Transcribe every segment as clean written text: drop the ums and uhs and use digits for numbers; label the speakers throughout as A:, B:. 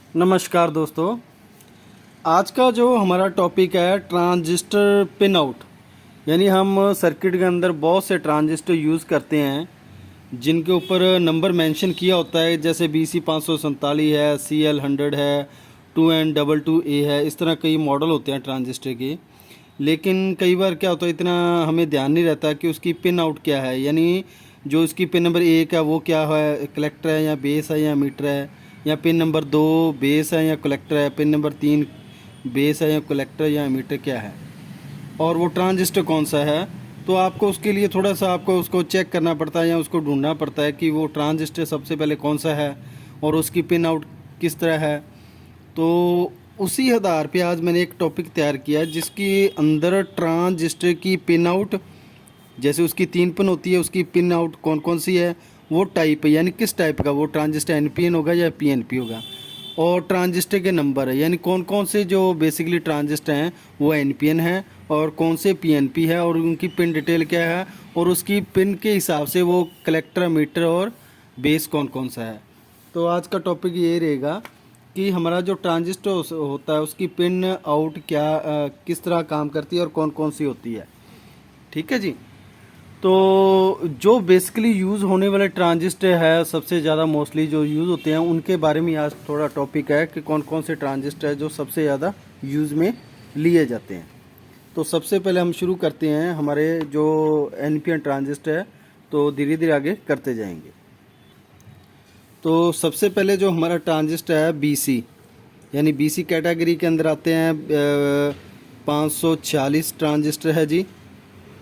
A: नमस्कार दोस्तों। आज का जो हमारा टॉपिक है ट्रांजिस्टर पिन आउट, यानी हम सर्किट के अंदर बहुत से ट्रांजिस्टर यूज़ करते हैं जिनके ऊपर नंबर मेंशन किया होता है, जैसे BC547 है, CL100 है, 2N22A है। इस तरह कई मॉडल होते हैं ट्रांजिस्टर के। लेकिन कई बार क्या होता है, इतना हमें ध्यान नहीं रहता कि उसकी पिन आउट क्या है, यानी जो इसकी पिन नंबर 1 है वो क्या है, कलेक्टर है या बेस है या मीटर है, या पिन नंबर 2 बेस है या कलेक्टर है, पिन नंबर 3 बेस है या कलेक्टर या मीटर क्या है, और वो ट्रांजिस्टर कौन सा है। तो आपको उसके लिए थोड़ा सा आपको उसको चेक करना पड़ता है या उसको ढूंढना पड़ता है कि वो ट्रांजिस्टर सबसे पहले कौन सा है और उसकी पिन आउट किस तरह है। तो उसी आधार पे आज मैंने एक टॉपिक तैयार किया जिसके अंदर ट्रांजिस्टर की पिन आउट, जैसे उसकी 3 पिन होती है, उसकी पिन आउट कौन कौन सी है, वो टाइप है यानी किस टाइप का वो ट्रांजिस्टर एनपीएन होगा या पीएनपी होगा, और ट्रांजिस्टर के नंबर है यानी कौन कौन से जो बेसिकली ट्रांजिस्टर हैं वो एनपीएन है और कौन से पीएनपी है, और उनकी पिन डिटेल क्या है, और उसकी पिन के हिसाब से वो कलेक्टर मीटर और बेस कौन कौन सा है। तो आज का टॉपिक ये रहेगा कि हमारा जो ट्रांजिस्टर होता है उसकी पिन आउट क्या किस तरह काम करती है और कौन कौन सी होती है। ठीक है जी। तो जो बेसिकली यूज़ होने वाले ट्रांजिस्टर है, सबसे ज़्यादा मोस्टली जो यूज़ होते हैं उनके बारे में आज थोड़ा टॉपिक है कि कौन कौन से ट्रांजिस्टर है जो सबसे ज़्यादा यूज़ में लिए जाते हैं। तो सबसे पहले हम शुरू करते हैं हमारे जो एनपीएन ट्रांजिस्टर है, तो धीरे धीरे आगे करते जाएंगे। तो सबसे पहले जो हमारा ट्रांजिस्टर है बीसी, यानी बीसी कैटेगरी के अंदर आते हैं 546 ट्रांजिस्टर है जी,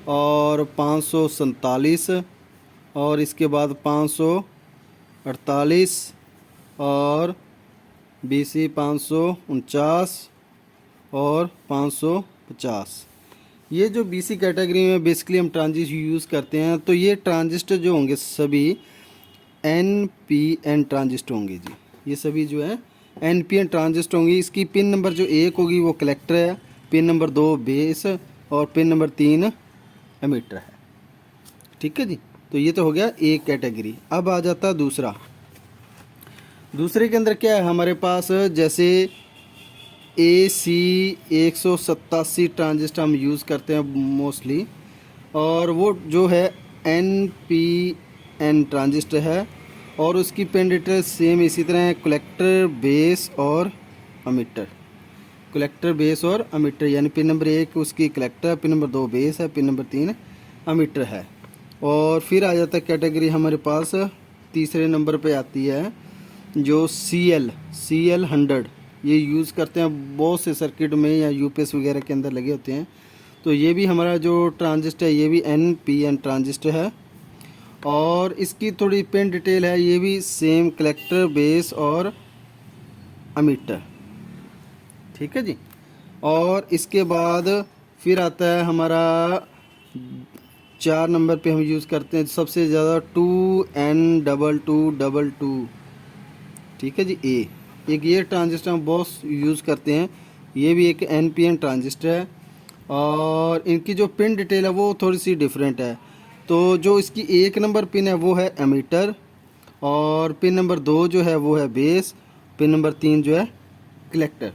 A: और 547, और इसके बाद 548 और BC 549 और 550। ये जो BC कैटेगरी में बेसिकली हम ट्रांजिस्टर यूज़ करते हैं, तो ये ट्रांजिस्टर जो होंगे सभी NPN ट्रांजिस्टर होंगे जी। ये सभी जो है NPN ट्रांजिस्टर होंगी। इसकी पिन नंबर जो 1 होगी वो कलेक्टर है, पिन नंबर 2 बेस और पिन नंबर 3 एमीटर है। ठीक है जी। तो ये तो हो गया एक कैटेगरी। अब आ जाता दूसरा। दूसरे के अंदर क्या है हमारे पास, जैसे AC 187 ट्रांजिस्टर हम यूज़ करते हैं मोस्टली, और वो जो है NPN ट्रांजिस्टर है, और उसकी पिन डिटेल सेम इसी तरह है, कलेक्टर बेस और एमीटर। कलेक्टर बेस और एमीटर, यानी पिन नंबर 1 उसकी कलेक्टर, पिन नंबर 2 बेस है, पिन नंबर 3 एमीटर है। और फिर आ जाता है कैटेगरी हमारे पास तीसरे नंबर पे आती है जो CL100। ये यूज़ करते हैं बहुत से सर्किट में या यूपीएस वगैरह के अंदर लगे होते हैं। तो ये भी हमारा जो ट्रांजिस्टर है ये भी NPN ट्रांजिस्टर है, और इसकी थोड़ी पिन डिटेल है, ये भी सेम कलेक्टर बेस और एमीटर। ठीक है जी। और इसके बाद फिर आता है हमारा 4 नंबर पे हम यूज़ करते हैं सबसे ज़्यादा 2N2222। ठीक है जी। एक ये ट्रांजिस्टर हम बहुत यूज़ करते हैं, ये भी एक NPN ट्रांजिस्टर है, और इनकी जो पिन डिटेल है वो थोड़ी सी डिफरेंट है। तो जो इसकी 1 नंबर पिन है वो है एमीटर, और पिन नंबर 2 जो है वो है बेस, पिन नंबर 3 जो है कलेक्टर।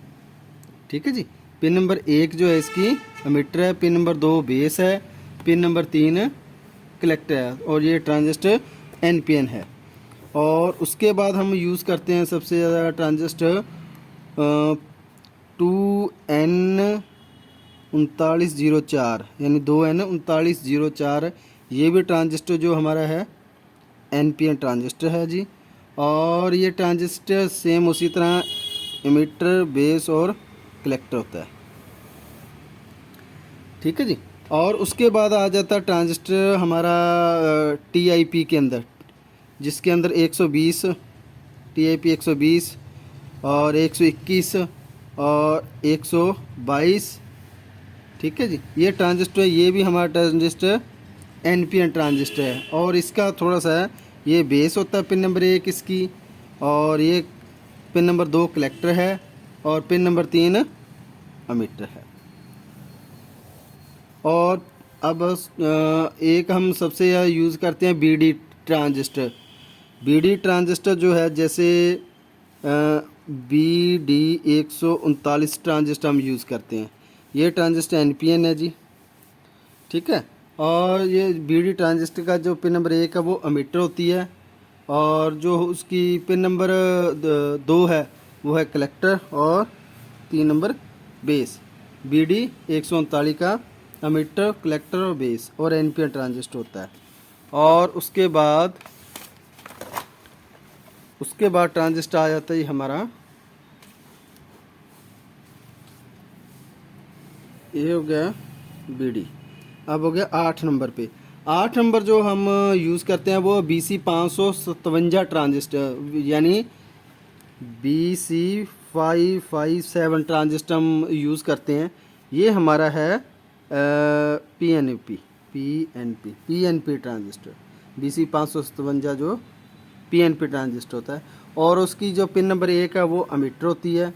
A: ठीक है जी। पिन नंबर 1 जो है इसकी एमीटर है, पिन नंबर 2 बेस है, पिन नंबर 3 कलेक्टर है, और ये ट्रांजिस्टर NPN है। और उसके बाद हम यूज़ करते हैं सबसे ज़्यादा ट्रांजिस्टर 2N3904, यानी 2N3904। ये भी ट्रांजिस्टर जो हमारा है NPN ट्रांजिस्टर है जी, और ये ट्रांजिस्टर सेम उसी तरह एमीटर बेस और कलेक्टर होता है। ठीक है जी। और उसके बाद आ जाता है ट्रांजिस्टर हमारा TIP के अंदर, जिसके अंदर 120 TIP 120 और 121 और 122। ठीक है जी। ये ट्रांजिस्टर, ये भी हमारा ट्रांजिस्टर NPN ट्रांजिस्टर है, और इसका थोड़ा सा है, ये बेस होता है पिन नंबर 1 इसकी, और ये पिन नंबर 2 कलेक्टर है, और पिन नंबर 3 एमीटर है। और अब एक हम सबसे यूज़ करते हैं BD ट्रांजिस्टर। BD ट्रांजिस्टर जो है, जैसे BD139 ट्रांजिस्टर हम यूज़ करते हैं। ये ट्रांजिस्टर NPN है जी, ठीक है। और ये BD ट्रांजिस्टर का जो पिन नंबर 1 है वो एमिटर होती है, और जो उसकी पिन नंबर 2 है वो है कलेक्टर, और 3 नंबर बेस। BD139 का एमिटर, कलेक्टर और बेस और NPN ट्रांजिस्टर होता है। और उसके बाद ट्रांजिस्टर आ जाता है हमारा, ये हो गया BD। अब हो गया 8 नंबर पे। 8 नंबर जो हम यूज़ करते हैं वो BC557 ट्रांजिस्टर, यानी BC557 ट्रांजिस्टर हम यूज़ करते हैं। ये हमारा है PNP ट्रांजिस्टर। BC557 जो PNP ट्रांजिस्टर होता है, और उसकी जो पिन नंबर 1 है वो एमिटर होती है,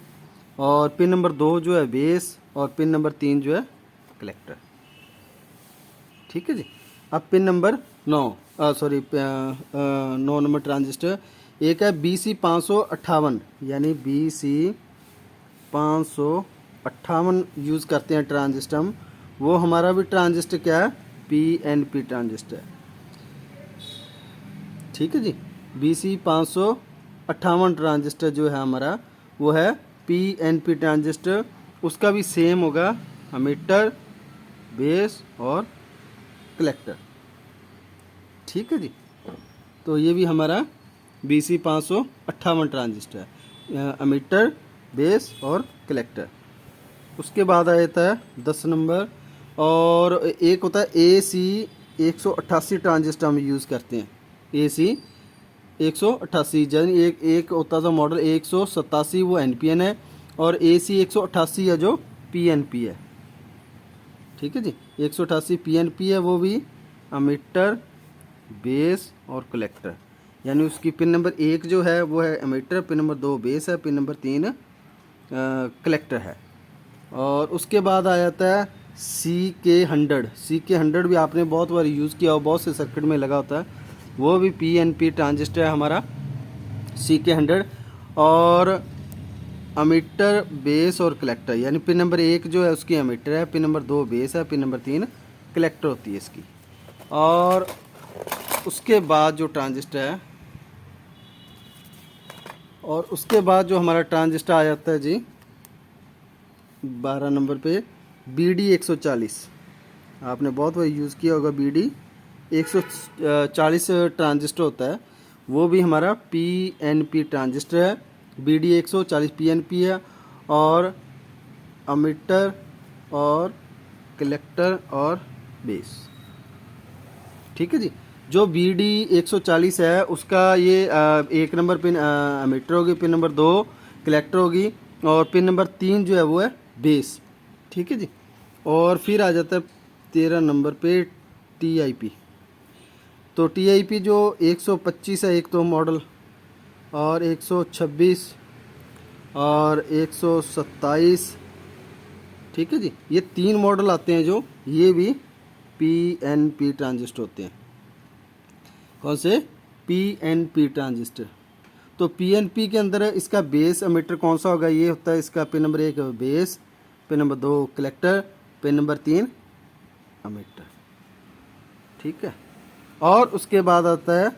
A: और पिन नंबर 2 जो है बेस, और पिन नंबर 3 जो है कलेक्टर, ठीक है जी। अब पिन नंबर 9 नंबर ट्रांजिस्टर एक है BC558, यानी BC558 यूज़ करते हैं ट्रांजिस्टर हम। वो हमारा भी ट्रांजिस्टर क्या है, PNP ट्रांजिस्टर, ठीक है जी। BC558 ट्रांजिस्टर जो है हमारा वो है PNP ट्रांजिस्टर। उसका भी सेम होगा, एमिटर, बेस और कलेक्टर, ठीक है जी। तो ये भी हमारा BC558 ट्रांजिस्टर है, एमिटर, बेस और कलेक्टर। उसके बाद आ जाता है 10 नंबर, और एक होता है AC188 ट्रांजिस्टर हम यूज़ करते हैं। AC188 यानी एक होता था मॉडल 187, वो NPN है, और AC188 है जो PNP है, ठीक है जी। 188 PNP है, वो भी एमिटर, बेस और कलेक्टर, यानी उसकी पिन नंबर 1 जो है वो है एमिटर, पिन नंबर 2 बेस है, पिन नंबर 3 कलेक्टर है। और उसके बाद आ जाता है CK100 भी आपने बहुत बार यूज़ किया और बहुत से सर्किट में लगा होता है। वो भी PNP ट्रांजिस्टर है हमारा CK100, और एमिटर, बेस और कलेक्टर, यानी पिन नंबर 1 जो है उसकी एमिटर है, पिन नंबर 2 बेस है, पिन नंबर 3 कलेक्टर होती है इसकी। और उसके बाद जो ट्रांजिस्टर है, और उसके बाद जो हमारा ट्रांजिस्टर आ जाता है जी 12 नंबर पे, BD140। आपने बहुत बार यूज़ किया होगा, BD140 ट्रांजिस्टर होता है। वो भी हमारा PNP ट्रांजिस्टर है। BD140 PNP है, और एमिटर और कलेक्टर और बेस, ठीक है जी। जो BD140 है उसका ये 1 नंबर पिन एमिटर होगी, पिन नंबर 2 कलेक्टर होगी, और पिन नंबर 3 जो है वो है बेस, ठीक है जी। और फिर आ जाता है 13 नंबर पे TIP। तो TIP जो 125 है एक तो मॉडल, और 126 और 127, ठीक है जी। ये 3 मॉडल आते हैं जो ये भी PNP ट्रांजिस्टर होते हैं। कौन से? PNP transistor. तो PNP के अंदर इसका बेस एमिटर कौन सा होगा? ये होता है इसका pin number 1 base, pin number 2 collector, pin number 3 emitter, ठीक है। और उसके बाद आता है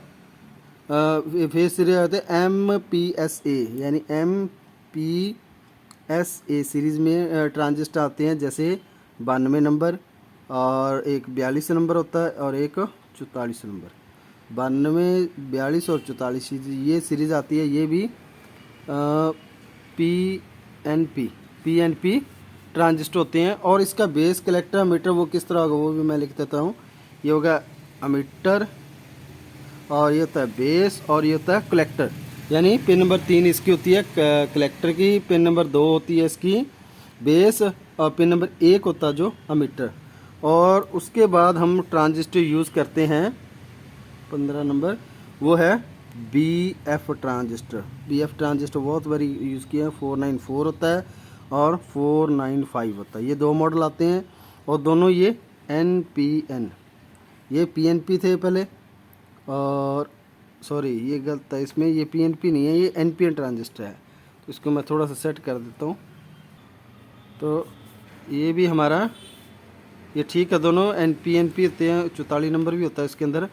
A: फेस सीरीज आते हैं MPSA, यानी MPSA सीरीज़ में ट्रांजिस्टर आते हैं, जैसे 92 नंबर, और एक 42 नंबर होता है, और एक 44 नंबर। 92, 42 और 44 ये सीरीज़ आती है। ये भी PNP ट्रांजिस्टर होते हैं। और इसका बेस कलेक्टर एमिटर वो किस तरह होगा वो भी मैं लिख देता हूँ। ये होगा एमिटर, और ये होता है बेस, और ये होता है कलेक्टर, यानी पिन नंबर 3 इसकी होती है कलेक्टर की, पिन नंबर 2 होती है इसकी बेस, और पिन नंबर 1 होता है जो एमिटर। और उसके बाद हम ट्रांजिस्टर यूज़ करते हैं 15 नंबर, वो है BF ट्रांजिस्टर। BF ट्रांजिस्टर बहुत बारी यूज़ किया है। 494 होता है और 495 होता है। ये 2 मॉडल आते हैं, और दोनों ये NPN, ये PNP थे पहले, और सॉरी ये गलत है, इसमें ये PNP नहीं है, ये NPN ट्रांजिस्टर है। इसको मैं थोड़ा सा सेट कर देता हूँ। तो ये भी हमारा ये ठीक है, दोनों NP होते हैं, 44 नंबर भी होता है इसके अंदर।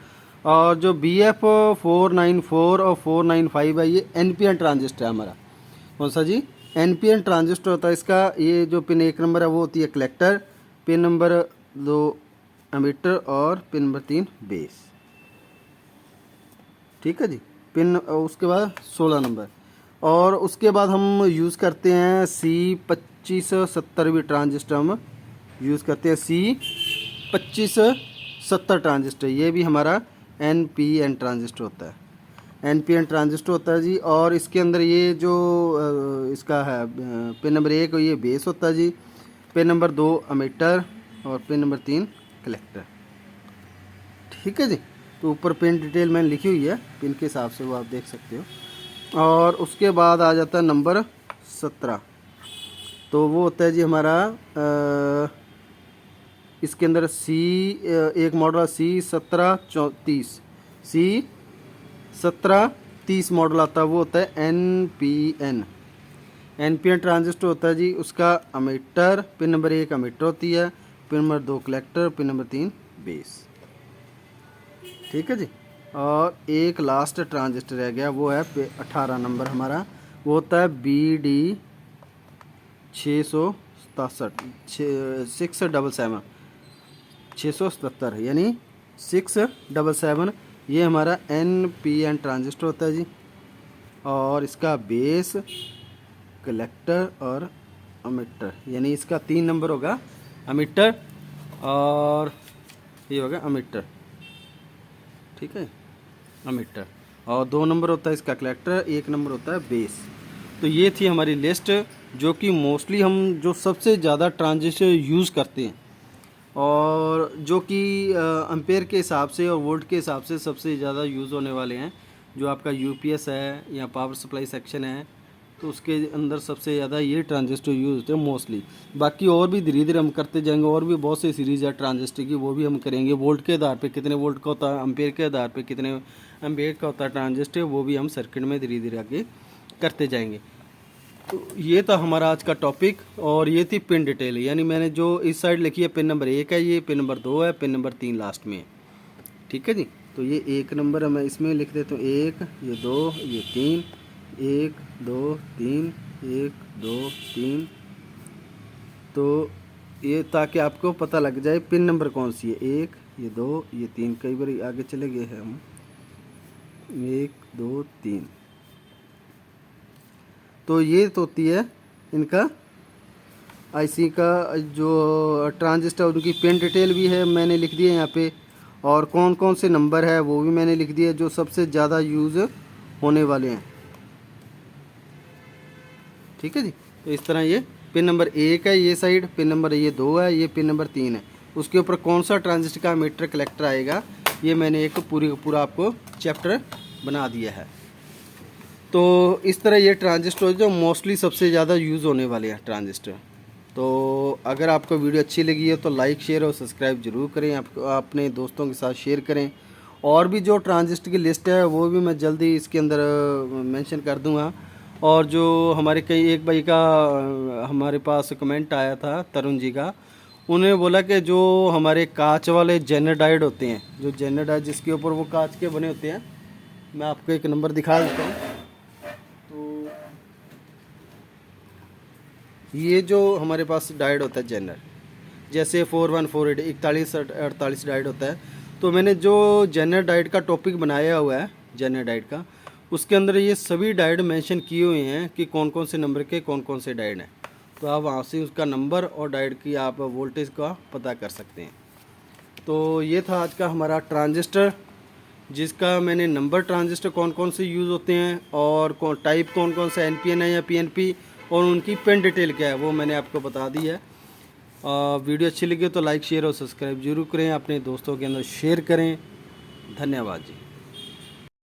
A: और जो BF 494 और 495 है ये NPN ट्रांजिस्टर है हमारा। कौन सा जी? NPN ट्रांजिस्टर होता है इसका। ये जो पिन 1 नंबर है वो होती है कलेक्टर, पिन नंबर 2 एमीटर और पिन नंबर 3 बेस। ठीक है जी। पिन उसके बाद 16 नंबर। और उसके बाद हम यूज़ करते हैं C2570 भी ट्रांजिस्टर हम यूज़ करते हैं। C2570 ट्रांजिस्टर ये भी हमारा NPN ट्रांजिस्टर होता है। NPN ट्रांजिस्टर होता है जी। और इसके अंदर ये जो इसका है पिन नंबर 1 ये बेस होता है जी, पिन नंबर 2 एमीटर और पिन नंबर 3 कलेक्टर। ठीक है जी। तो ऊपर पिन डिटेल मैंने लिखी हुई है, पिन के हिसाब से वो आप देख सकते हो। और उसके बाद आ जाता है नंबर 17। तो वो होता है जी हमारा इसके अंदर एक मॉडल C1730 C1730 मॉडल आता है, वो होता है NPN ट्रांजिस्टर होता है जी। उसका एमीटर पिन नंबर 1 एमीटर होती है, pin number 2 collector, pin number 3 base. ठीक है जी। और एक लास्ट ट्रांजिस्टर रह गया, वो है 18 नंबर हमारा, वो होता है BD 677 यानी 677। ये हमारा NPN ट्रांजिस्टर होता है जी। और इसका बेस कलेक्टर और एमीटर, यानी इसका 3 नंबर होगा एमीटर और ये होगा एमीटर। ठीक है, एमीटर। और 2 नंबर होता है इसका कलेक्टर, 1 नंबर होता है बेस। तो ये थी हमारी लिस्ट जो कि मोस्टली हम जो सबसे ज़्यादा ट्रांजिस्टर यूज़ करते हैं और जो कि एम्पेयर के हिसाब से और वोल्ट के हिसाब से सबसे ज़्यादा यूज़ होने वाले हैं। जो आपका UPS है या पावर सप्लाई सेक्शन है, तो उसके अंदर सबसे ज़्यादा ये ट्रांजिस्टर यूज़ होते हैं मोस्टली। बाकी और भी धीरे धीरे हम करते जाएंगे, और भी बहुत सी सीरीज़ है ट्रांजिस्टर की, वो भी हम करेंगे। वोल्ट के आधार पे कितने वोल्ट का होता है, एम्पेयर के आधार पे कितने एम्पेयर का होता है ट्रांजिस्टर, वो भी हम सर्किट में धीरे धीरे आगे करते जाएंगे। तो ये था हमारा आज का टॉपिक। और ये थी पिन डिटेल, यानी मैंने जो इस साइड लिखी है पिन नंबर 1 है, ये पिन नंबर 2 है, पिन नंबर 3 लास्ट में है। ठीक है जी। तो ये 1 नंबर है, मैं इसमें लिख देता हूँ 1, ये 2, ये 3, 1 2 3, 1 2 3। तो ये ताकि आपको पता लग जाए पिन नंबर कौन सी है, 1 ये 2 ये 3। कई बार आगे चले गए हैं हम, 1 2 3। तो ये तो होती है इनका IC का जो ट्रांजिस्टर, उनकी पिन डिटेल भी है मैंने लिख दी है यहाँ पे। और कौन कौन से नंबर है वो भी मैंने लिख दिया, जो सबसे ज़्यादा यूज़ होने वाले हैं। ठीक है जी। तो इस तरह ये पिन नंबर 1 है ये साइड, पिन नंबर ये 2 है, ये पिन नंबर 3 है। उसके ऊपर कौन सा ट्रांजिस्टर का मीटर कलेक्टर आएगा, ये मैंने एक पूरा आपको चैप्टर बना दिया है। तो इस तरह ये ट्रांजिस्टर जो मोस्टली सबसे ज़्यादा यूज़ होने वाले हैं ट्रांजिस्टर। तो अगर आपको वीडियो अच्छी लगी है तो लाइक शेयर और सब्सक्राइब ज़रूर करें, अपने दोस्तों के साथ शेयर करें। और भी जो ट्रांजिस्टर की लिस्ट है वो भी मैं जल्दी इसके अंदर मेंशन कर दूंगा। और जो हमारे कई एक भाई का हमारे पास कमेंट आया था, तरुण जी का, उन्होंने बोला कि जो हमारे कांच वाले जेनर डायोड होते हैं, जो जेनर डायोड जिसके ऊपर वो कांच के बने होते हैं, मैं आपको एक नंबर दिखा देता हूँ। तो ये जो हमारे पास डायोड होता है जेनर, जैसे 4148 4148 डायोड होता है। तो मैंने जो जेनर डायोड का टॉपिक बनाया हुआ है, जेनर डायोड का, उसके अंदर ये सभी डायोड मेंशन किए हुए हैं कि कौन कौन से नंबर के कौन कौन से डायोड हैं। तो आप वहाँ से उसका नंबर और डायोड की आप वोल्टेज का पता कर सकते हैं। तो ये था आज का हमारा ट्रांजिस्टर, जिसका मैंने नंबर ट्रांजिस्टर कौन कौन से यूज़ होते हैं और टाइप कौन कौन सा NPN है या PNP, और उनकी पिन डिटेल क्या है वो मैंने आपको बता दी है। वीडियो अच्छी लगी तो लाइक शेयर और सब्सक्राइब जरूर करें, अपने दोस्तों के अंदर शेयर करें। धन्यवाद जी।